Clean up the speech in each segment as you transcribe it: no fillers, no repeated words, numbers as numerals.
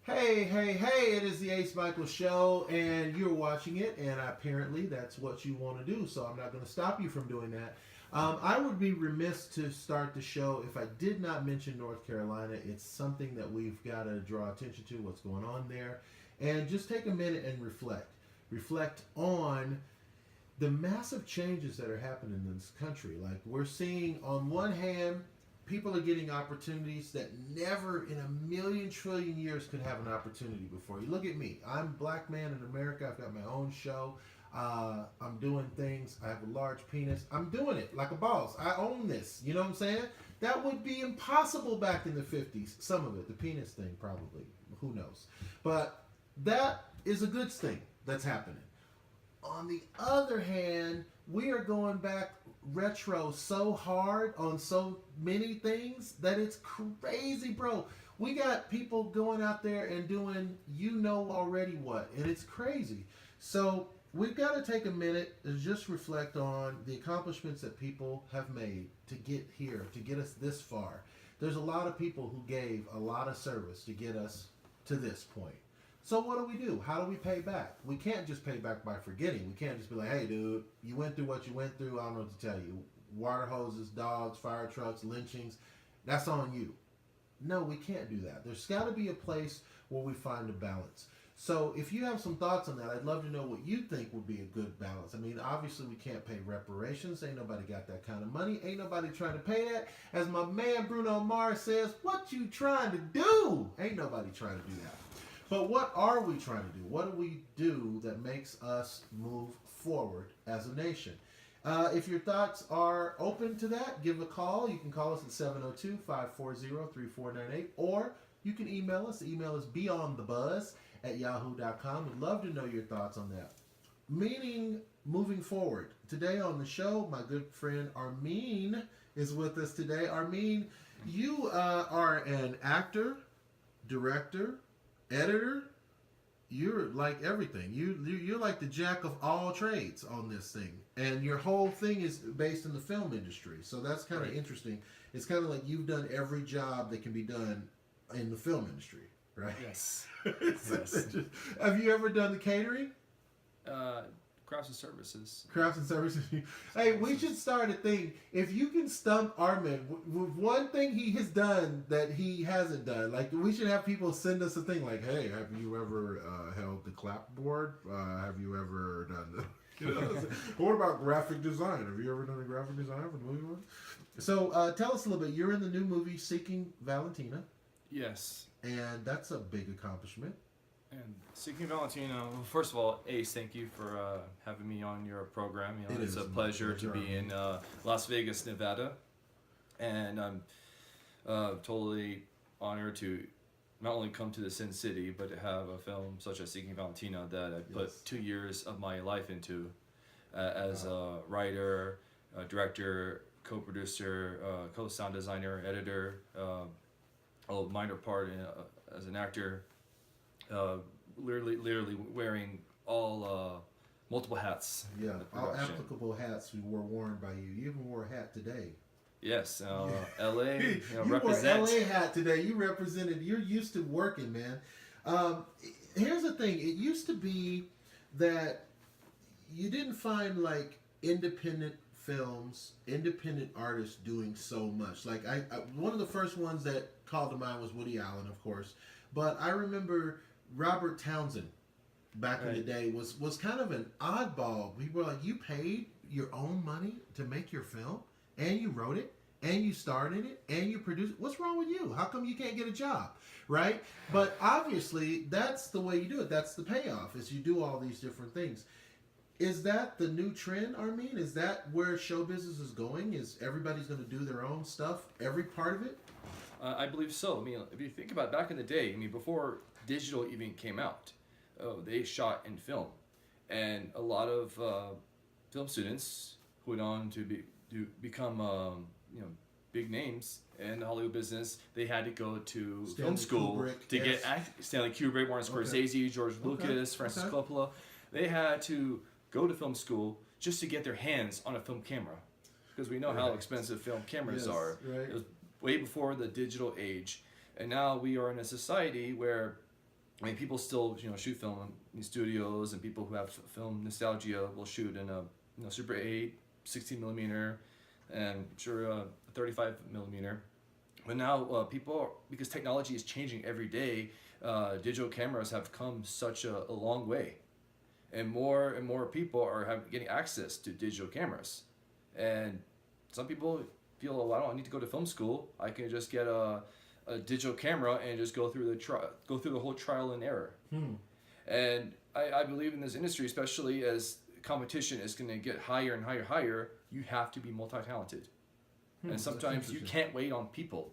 Hey, hey, hey, it is the Ace Michael Show, and you're watching it, and apparently that's what you want to do, so I'm not going to stop you from doing that. I would be remiss to start the show if I did not mention North Carolina. It's something that we've got to draw attention to, what's going on there, and just take a minute and reflect. Reflect on the massive changes that are happening in this country. Like, we're seeing, on one hand, people are getting opportunities that never in a million trillion years could have an opportunity before. You look at me. I'm a black man in America. I've got my own show. I'm doing things. I have a large penis. I'm doing it like a boss. I own this. You know what I'm saying? That would be impossible back in the 50s. Some of it. The penis thing, probably. Who knows? But that is a good thing that's happening. On the other hand, we are going back retro so hard on so many things that it's crazy, bro. We got people going out there and doing you know already what, and it's crazy. So we've got to take a minute and just reflect on the accomplishments that people have made to get here, to get us this far. There's a lot of people who gave a lot of service to get us to this point. So what do? How do we pay back? We can't just pay back by forgetting. We can't just be like, hey, dude, you went through what you went through. I don't know what to tell you. Water hoses, dogs, fire trucks, lynchings. That's on you. No, we can't do that. There's got to be a place where we find a balance. So if you have some thoughts on that, I'd love to know what you think would be a good balance. I mean, obviously we can't pay reparations. Ain't nobody got that kind of money. Ain't nobody trying to pay that. As my man Bruno Mars says, what you trying to do? Ain't nobody trying to do that. But what are we trying to do? What do we do that makes us move forward as a nation? If your thoughts are open to that, give a call. You can call us at 702-540-3498, or you can email us. The email is beyondthebuzz@yahoo.com. We'd love to know your thoughts on that. Meaning, moving forward. Today on the show, my good friend Armin is with us today. Armin, you are an actor, director, editor. You're like everything. You're like the jack of all trades on this thing, and your whole thing is based in the film industry. So that's kind of interesting. It's kind of like you've done every job that can be done in the film industry, right? Yes. Yes. Have you ever done the catering? Crafts and services. Crafts and services. Hey, we should start a thing. If you can stump Armin with one thing he has done that he hasn't done, like we should have people send us a thing like, hey, have you ever held the clapboard? Have you ever done the... You know, what about graphic design? Have you ever done a graphic design for the movie one? So tell us a little bit. You're in the new movie Seeking Valentina. Yes. And that's a big accomplishment. And Seeking Valentina, well, first of all, Ace, thank you for having me on your program. You know, it's a pleasure to be in Las Vegas, Nevada. And I'm totally honored to not only come to the Sin City, but to have a film such as Seeking Valentina that I put 2 years of my life into as a writer, director, co-producer, co-sound designer, editor, a minor part as an actor. Literally wearing all multiple hats. Yeah, all applicable hats were worn by you. You even wore a hat today. Yes, LA. You represent. Wore LA hat today. You represented. You're used to working, man. Here's the thing. It used to be that you didn't find like independent films, independent artists doing so much. Like I one of the first ones that called to mind was Woody Allen, of course. But I remember Robert Townsend back in the day was kind of an oddball. People were like, you paid your own money to make your film, and you wrote it, and you starred in it, and you produced it. What's wrong with you? How come you can't get a job, right? But obviously, that's the way you do it. That's the payoff, is you do all these different things. Is that the new trend, Armin? Is that where show business is going? Is everybody's going to do their own stuff, every part of it? I believe so. I mean, if you think about back in the day, I mean, before digital even came out, they shot in film. And a lot of film students who went on to become big names in the Hollywood business. They had to go to film school Kubrick, to get Stanley Kubrick, Martin Scorsese, George Lucas, Francis Coppola. They had to go to film school just to get their hands on a film camera, because we know how expensive film cameras are. Right. It was way before the digital age, and now we are in a society where, I mean, people still shoot film in studios, and people who have film nostalgia will shoot in a Super 8, 16 millimeter, and I'm sure a 35 millimeter. But now people, because technology is changing every day, digital cameras have come such a long way, and more people are getting access to digital cameras, and some people feel, oh, I don't need to go to film school. I can just get a digital camera and just go through the whole trial and error. And I believe in this industry, especially as competition is going to get higher and higher, you have to be multi-talented. And sometimes you can't wait on people.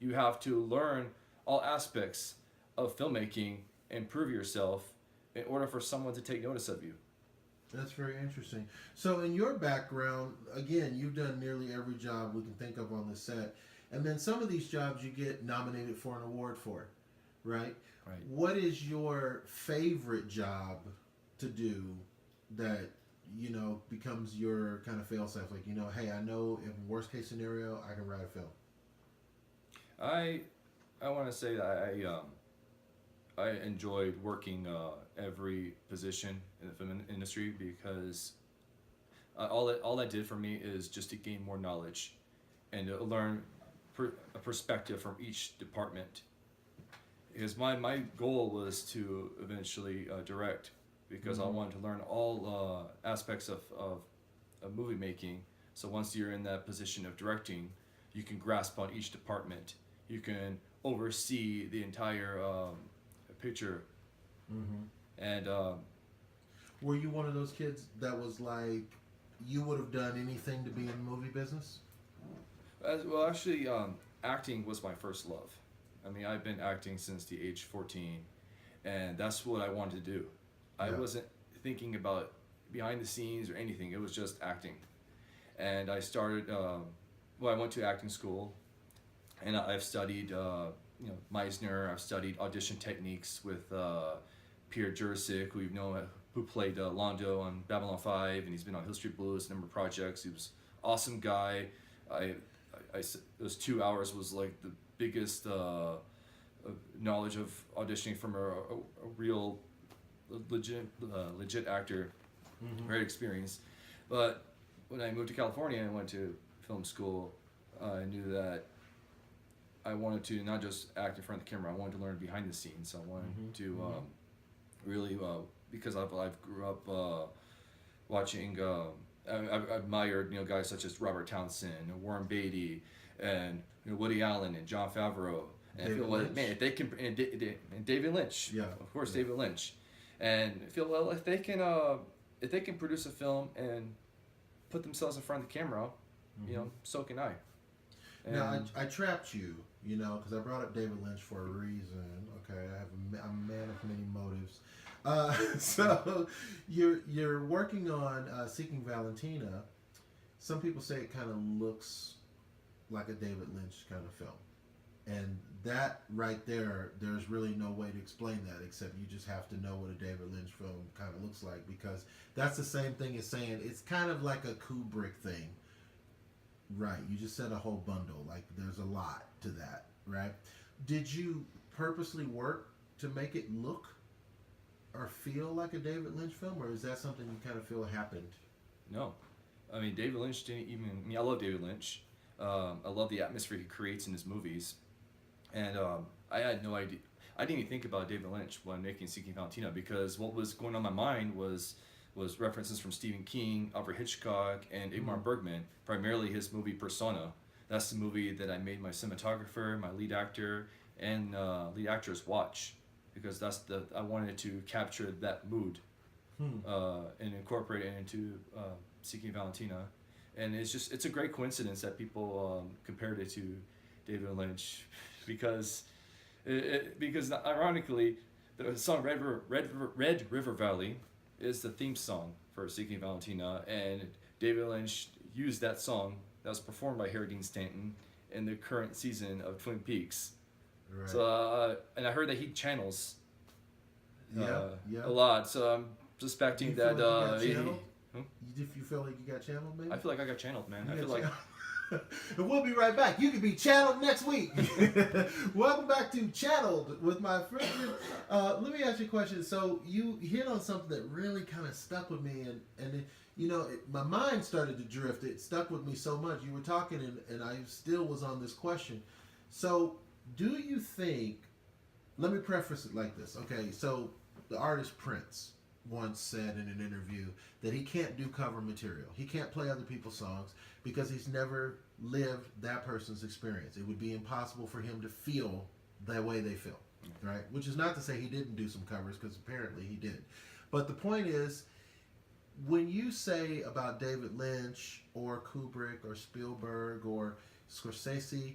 You have to learn all aspects of filmmaking and prove yourself in order for someone to take notice of you. That's very interesting. So in your background, again, you've done nearly every job we can think of on the set. And then some of these jobs you get nominated for an award for, right? Right. What is your favorite job to do that, becomes your kind of fail-safe? Like, hey, I know in worst case scenario, I can write a film. I want to say that I enjoyed working every position in the film industry, because all that did for me is just to gain more knowledge and to learn a perspective from each department. Because my goal was to eventually direct, because I wanted to learn all aspects of movie making. So once you're in that position of directing, you can grasp on each department. You can oversee the entire picture. And were you one of those kids that was like, you would have done anything to be in the movie business? Well, actually, acting was my first love. I mean, I've been acting since the age 14, and that's what I wanted to do. I wasn't thinking about behind the scenes or anything. It was just acting. And I started, I went to acting school, and I've studied, Meisner. I've studied audition techniques with Pierre Jurasik, who played Londo on Babylon 5, and he's been on Hill Street Blues, a number of projects. He was an awesome guy. Those 2 hours was like the biggest knowledge of auditioning from a real legit actor, very experienced. But when I moved to California and went to film school, I knew that I wanted to not just act in front of the camera. I wanted to learn behind the scenes. I wanted to really, because I grew up watching. I've admired guys such as Robert Townsend and Warren Beatty and Woody Allen and Jon Favreau. And I feel like, man, if they can, and David Lynch, of course, David Lynch, and I feel, well, if they can produce a film and put themselves in front of the camera, so can I. And now, I trapped you, because I brought up David Lynch for a reason. Okay, I'm a man of many motives. So you're working on Seeking Valentina. Some people say it kind of looks like a David Lynch kind of film, and that right there, there's really no way to explain that except you just have to know what a David Lynch film kind of looks like, because that's the same thing as saying it's kind of like a Kubrick thing. Right, you just said a whole bundle. Like, there's a lot to that, right? Did you purposely work to make it look or feel like a David Lynch film, or is that something you kind of feel happened? No. I mean, David Lynch didn't even... I mean, I love David Lynch. I love the atmosphere he creates in his movies. And I had no idea... I didn't even think about David Lynch when making Seeking Valentina, because what was going on in my mind was references from Stephen King, Alfred Hitchcock, and Ingmar Bergman, primarily his movie Persona. That's the movie that I made my cinematographer, my lead actor, and lead actress watch, because I wanted to capture that mood and incorporate it into Seeking Valentina. And it's a great coincidence that people compared it to David Lynch, because ironically, the song Red River Valley is the theme song for Seeking Valentina, and David Lynch used that song that was performed by Harry Dean Stanton in the current season of Twin Peaks. Right. So, and I heard that he channels yeah. a lot, so I'm suspecting that if you feel like you got channeled, maybe? I feel like I got channeled, man. I feel like... And we'll be right back. You can be channeled next week. Welcome back to Channeled with my friend. Let me ask you a question. So you hit on something that really kind of stuck with me, and my mind started to drift. It stuck with me so much. You were talking, and I still was on this question. So do you think, let me preface it like this. Okay, so the artist Prince once said in an interview that he can't do cover material. He can't play other people's songs because he's never lived that person's experience. It would be impossible for him to feel the way they feel, right? Which is not to say he didn't do some covers, because apparently he did. But the point is, when you say about David Lynch or Kubrick or Spielberg or Scorsese,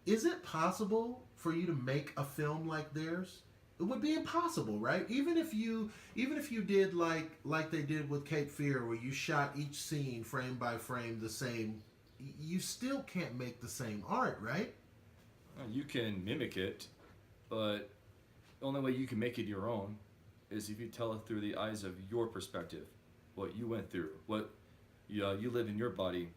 is it possible for you to make a film like theirs? It would be impossible, right? Even if you did like they did with Cape Fear, where you shot each scene frame by frame the same, you still can't make the same art, right? You can mimic it, but the only way you can make it your own is if you tell it through the eyes of your perspective, what you went through, what you live in your body,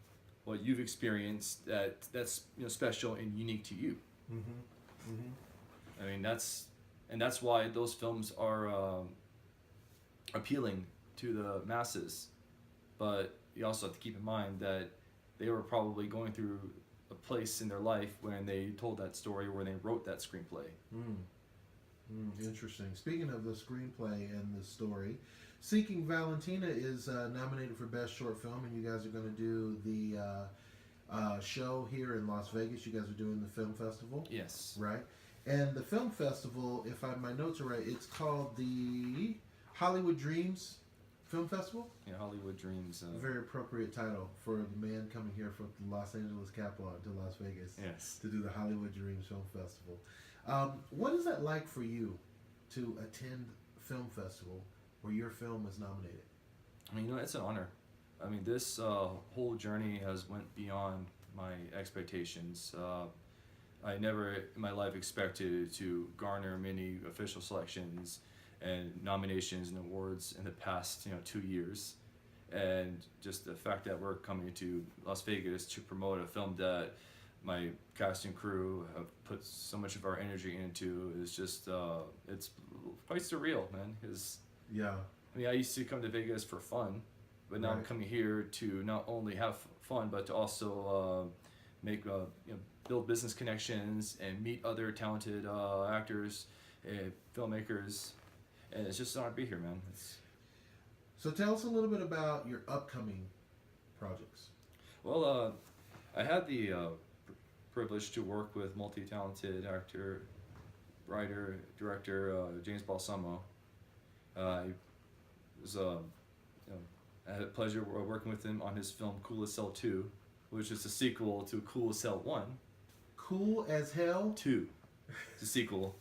what you've experienced that's special and unique to you. Mm-hmm. Mm-hmm. I mean, that's why those films are appealing to the masses. But you also have to keep in mind that they were probably going through a place in their life when they told that story or when they wrote that screenplay. Interesting. Speaking of the screenplay and the story, Seeking Valentina is nominated for Best Short Film, and you guys are going to do the show here in Las Vegas. You guys are doing the film festival? Yes. Right? And the film festival, if my notes are right, it's called the Hollywood Dreams Film Festival? Yeah, Hollywood Dreams. Very appropriate title for the man coming here from the Los Angeles capital to Las Vegas. Yes. To do the Hollywood Dreams Film Festival. What is that like for you to attend a film festival where your film is nominated? I mean, it's an honor. I mean, this whole journey has went beyond my expectations. I never in my life expected to garner many official selections and nominations and awards in the past 2 years, and just the fact that we're coming to Las Vegas to promote a film that my cast and crew have put so much of our energy into is just it's quite surreal, man. Yeah. I mean, I used to come to Vegas for fun, but now I'm coming here to not only have fun but to also make build business connections and meet other talented actors and filmmakers, and it's just an honor to be here, man. So tell us a little bit about your upcoming projects. Well, I had the privilege to work with multi-talented actor, writer, director James Balsamo. I had the pleasure of working with him on his film Cool as Hell 2, which is a sequel to Cool as Hell 1. Cool as Hell 2. It's a sequel.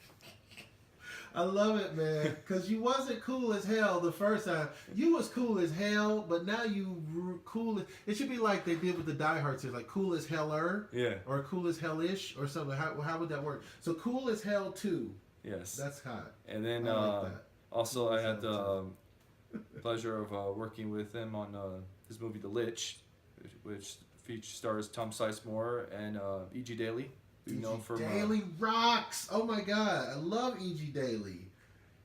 I love it, man, because you wasn't cool as hell the first time. You was cool as hell, but now you cool. It should be like they did with the Die Hard series, like Cool as Heller, yeah, or Cool as Hellish, or something. How would that work? So Cool as Hell 2. Yes, that's hot. And then also cool I had the pleasure of working with him on his movie The Lich, which stars Tom Sizemore and E.G. Daily. E.G. Daily rocks! Oh my god, I love E.G. Daily.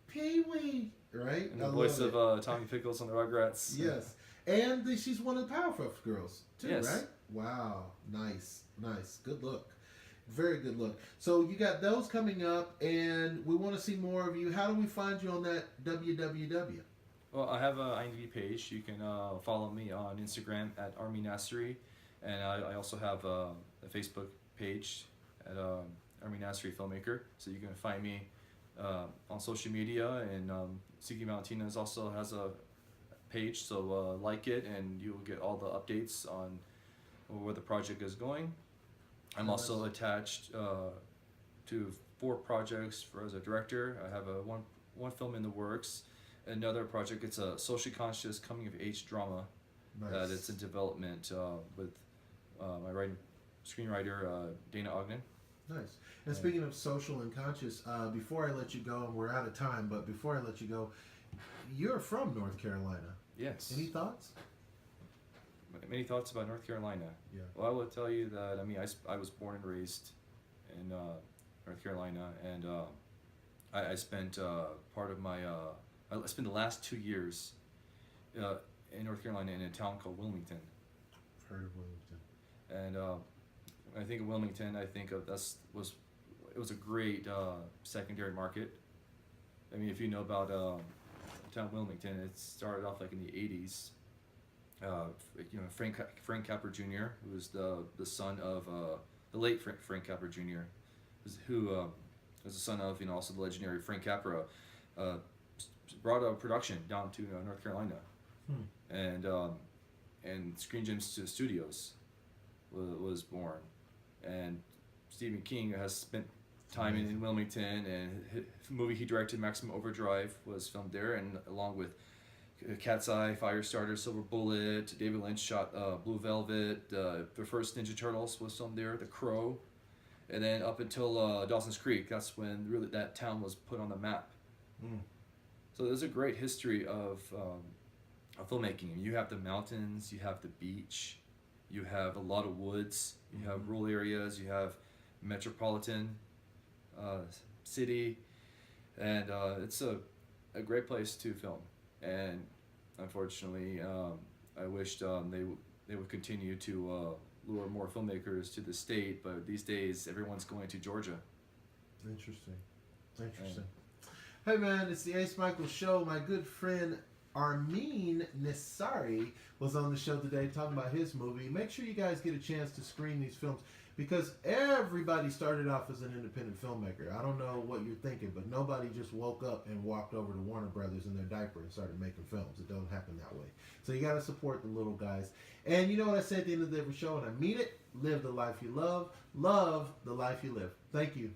Pee-wee! Right? And the voice of Tommy Pickles on the Rugrats. Yes. And she's one of the Powerpuff Girls, too, yes. Right? Wow. Nice. Good look. Very good look. So you got those coming up, and we want to see more of you. How do we find you on that www? Well, I have an IMDb page. You can follow me on Instagram at Armin Nasseri, and I also have a Facebook page at Armin Nasseri Filmmaker, so you can find me on social media, and Seeking Valentina also has a page, so like it and you'll get all the updates on where the project is going. I'm also attached to 4 projects as a director. I have one film in the works, another project. It's a socially conscious coming of age drama. Nice. That it's in development with my screenwriter Dana Ogden. Nice. And speaking of social and conscious, before I let you go, and we're out of time, but before I let you go, you're from North Carolina. Yes. Any thoughts? Many thoughts about North Carolina. Yeah. Well, I will tell you that I was born and raised in North Carolina, and I spent part of my I spent the last 2 years in North Carolina in a town called Wilmington. I've heard of Wilmington. And when I think of Wilmington, I think of it was a great secondary market. I mean, if you know about town Wilmington, it started off like in the 80s. Frank Capra Jr., who was the son of the late Frank Capra Jr., who was the son of also the legendary Frank Capra, brought a production down to North Carolina, and Screen Gems Studios was born, and Stephen King has spent time in Wilmington, and the movie he directed, Maximum Overdrive, was filmed there, and along with Cat's Eye, Firestarter, Silver Bullet. David Lynch shot Blue Velvet. The first Ninja Turtles was filmed there. The Crow, and then up until Dawson's Creek, that's when really that town was put on the map. So there's a great history of filmmaking. You have the mountains, you have the beach, you have a lot of woods, you have rural areas, you have metropolitan city, and it's a great place to film. And unfortunately, I wished they would continue to lure more filmmakers to the state, but these days everyone's going to Georgia. Interesting. Hey man, it's the Ace Michaels Show. My good friend Armin Nasseri was on the show today talking about his movie. Make sure you guys get a chance to screen these films, because everybody started off as an independent filmmaker. I don't know what you're thinking, but nobody just woke up and walked over to Warner Brothers in their diaper and started making films. It doesn't happen that way. So you got to support the little guys. And you know what I say at the end of every show, and I mean it: live the life you love the life you live. Thank you.